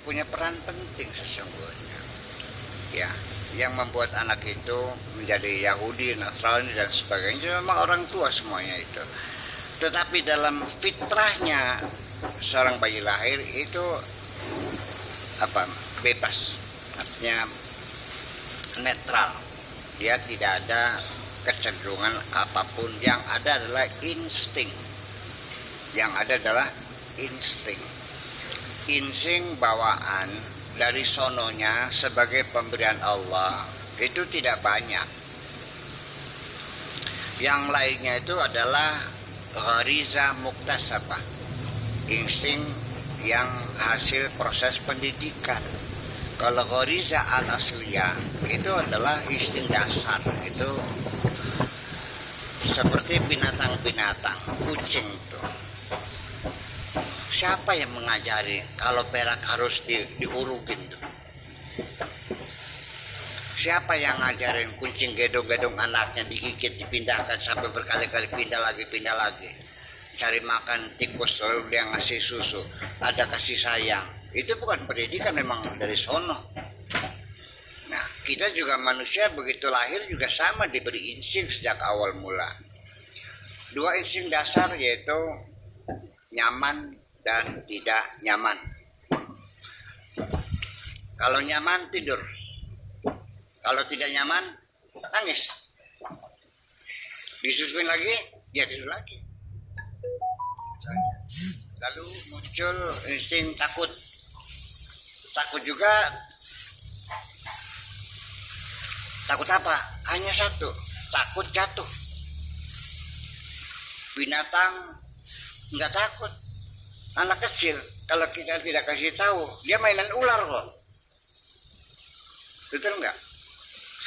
punya peran penting sesungguhnya. Ya, yang membuat anak itu menjadi Yahudi, Nasrani dan sebagainya itu memang orang tua semuanya itu. Tetapi dalam fitrahnya seorang bayi lahir itu bebas, artinya netral. Dia tidak ada kecenderungan apapun, yang ada adalah insting. Yang ada adalah insting bawaan dari sononya sebagai pemberian Allah itu tidak banyak. Yang lainnya itu adalah ghariza muktasabah, insting yang hasil proses pendidikan. Kalau ghariza al-asliyah itu adalah insting dasar, itu seperti binatang-binatang, kucing itu. Siapa yang mengajari kalau perak harus diurugin tuh? Siapa yang ngajarin kucing gedong-gedong anaknya digigit, dipindahkan sampai berkali-kali pindah lagi, cari makan tikus lalu dia ngasih susu, ada kasih sayang. Itu bukan pendidikan, memang dari sono. Nah, kita juga manusia begitu lahir juga sama, diberi insting sejak awal mula. Dua insting dasar, yaitu nyaman dan tidak nyaman. Kalau nyaman tidur, kalau tidak nyaman nangis. Disusuin lagi, dia tidur lagi. Lalu muncul insting takut. Takut juga. Takut apa? Hanya satu, takut jatuh. Binatang nggak takut. Anak kecil, kalau kita tidak kasih tahu, dia mainan ular kok. Betul nggak?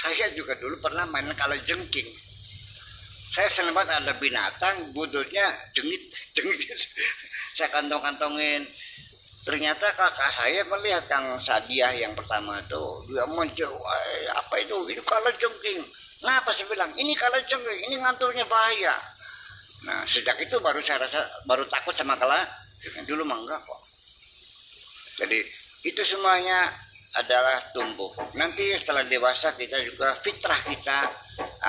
Saya juga dulu pernah main kalajengking. Saya senang banget ada binatang, buntutnya jengit. Saya kantong-kantongin. Ternyata kakak saya melihat Kang Sadiah yang pertama itu, dia muncul, apa itu? Itu kalajengking. Nah, apa saya bilang, ini kalajengking, ini nganturnya bahaya. Nah, sejak itu baru saya rasa, baru takut sama kalajengking. Dulu mah enggak kok. Jadi itu semuanya adalah tumbuh. Nanti setelah dewasa kita juga, fitrah kita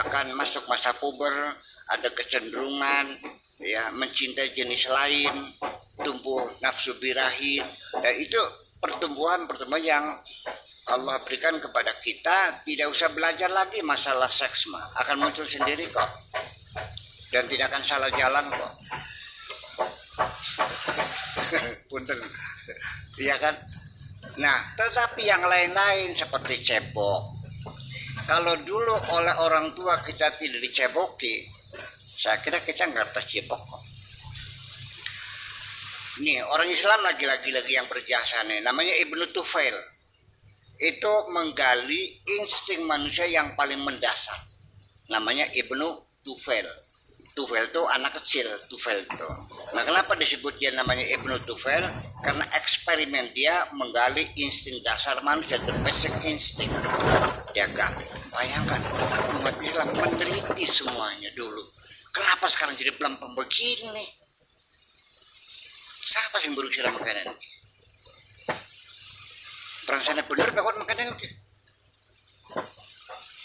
akan masuk masa puber, ada kecenderungan ya mencintai jenis lain, tumbuh nafsu birahi, dan itu pertumbuhan yang Allah berikan kepada kita. Tidak usah belajar lagi masalah seks mah, akan muncul sendiri kok, dan tidak akan salah jalan kok. Punten, iya kan? Nah, tetapi yang lain-lain seperti cebok, kalau dulu oleh orang tua kita tidak diceboki, saya kira kita nggak tercebok kok. Nih, orang Islam lagi yang berjasa nih, namanya Ibnu Tufail. Itu menggali insting manusia yang paling mendasar. Namanya Ibnu Tufail. Tufail itu anak kecil, Tufail itu. Nah, kenapa disebut dia namanya Ibnu Tufail? Karena eksperimen dia menggali insting dasar manusia, the basic instinct. Dia gali. Bayangkan, umat Islam meneliti semuanya dulu. Kenapa sekarang jadi pelempem begini? Siapa sih buruk sirah makanan? Perasaannya bener, bakal makanan oke.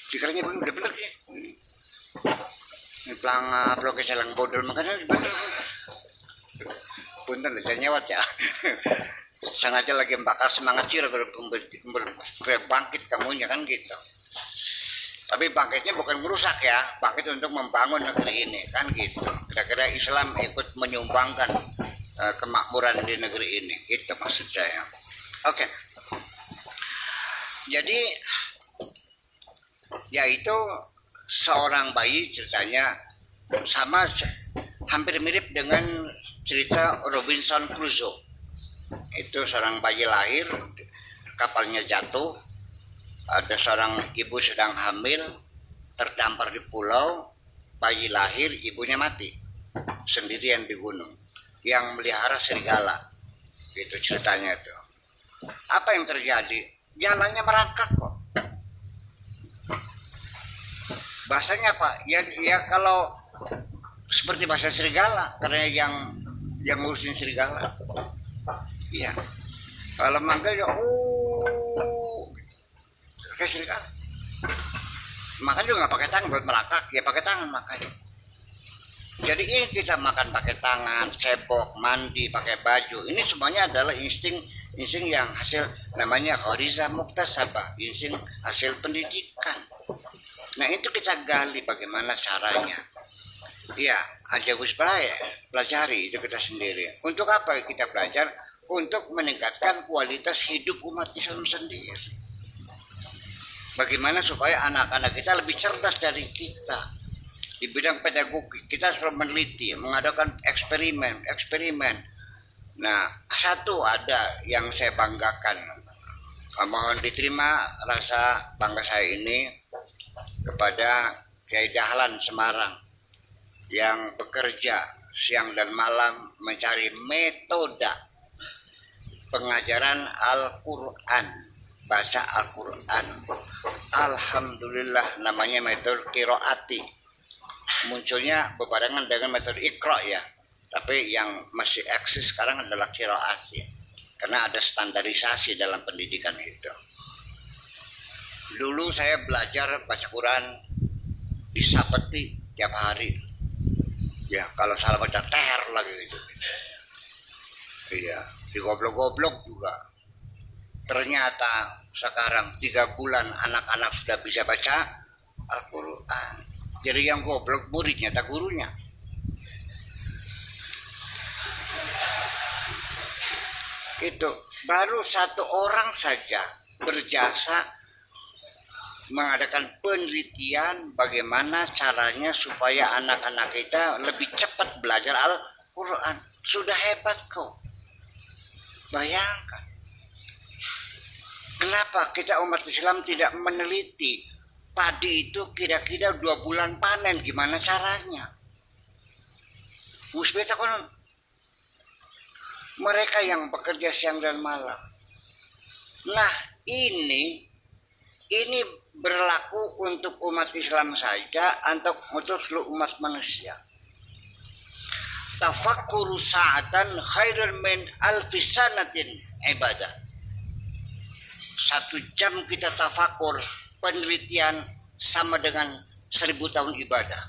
Dikiranya udah bener ya. Ini pelangap, lo keselang bodol makanan bener. Punten saya nyewat ya. Sengaja lagi bakar semangat sirah berbangkit kamunya kan gitu. Tapi bangkitnya bukan merusak ya, bangkit untuk membangun negeri ini kan gitu. Kira-kira Islam ikut menyumbangkan kemakmuran di negeri ini, itu maksud saya. Oke. Jadi yaitu seorang bayi ceritanya sama, hampir mirip dengan cerita Robinson Crusoe. Itu seorang bayi lahir, kapalnya jatuh, ada seorang ibu sedang hamil, terdampar di pulau, bayi lahir, ibunya mati sendirian di gunung, yang melihara serigala. Itu ceritanya itu. Apa yang terjadi? Jalannya merangkak kok. Bahasanya apa? Ya kalau seperti bahasa serigala, karena yang ngurusin serigala. Iya. Kalau manggil ya kasih kan. Makan juga nggak pakai tangan buat merakak, ya pakai tangan makanya. Jadi ini kita makan pakai tangan, cebok, mandi, pakai baju. Ini semuanya adalah insting yang hasil namanya ghariza muktasabah, insting hasil pendidikan. Nah itu kita gali bagaimana caranya. Ya, aja Gus pelajari itu kita sendiri. Untuk apa kita belajar? Untuk meningkatkan kualitas hidup umat Islam sendiri. Bagaimana supaya anak-anak kita lebih cerdas dari kita di bidang pedagogi. Kita selalu meneliti, mengadakan eksperimen. Nah, satu ada yang saya banggakan. Mohon diterima rasa bangga saya ini kepada Kiai Dahlan Semarang yang bekerja siang dan malam mencari metode pengajaran Al-Quran, baca Al-Quran. Alhamdulillah namanya metode qiraati. Munculnya berbarengan dengan metode Iqra ya. Tapi yang masih eksis sekarang adalah qiraati. Karena ada standarisasi dalam pendidikan itu. Dulu saya belajar baca Quran di Sapeti tiap hari. Ya, kalau salah baca ter lagi gitu. Iya, di goblok-goblok juga. Ternyata sekarang 3 bulan anak-anak sudah bisa baca Al-Quran. Jadi yang goblok muridnya tak gurunya. Itu baru 1 orang saja berjasa mengadakan penelitian bagaimana caranya supaya anak-anak kita lebih cepat belajar Al-Quran. Sudah hebat kok. Bayangkan. Kenapa kita umat Islam tidak meneliti padi itu kira-kira 2 bulan panen, gimana caranya? Mereka yang bekerja siang dan malam. Nah ini berlaku untuk umat Islam saja atau untuk seluruh umat manusia. Tafakkuru sa'atan khairun min alfi sanatin ibadah. 1 jam kita tafakur penelitian sama dengan 1000 tahun ibadah.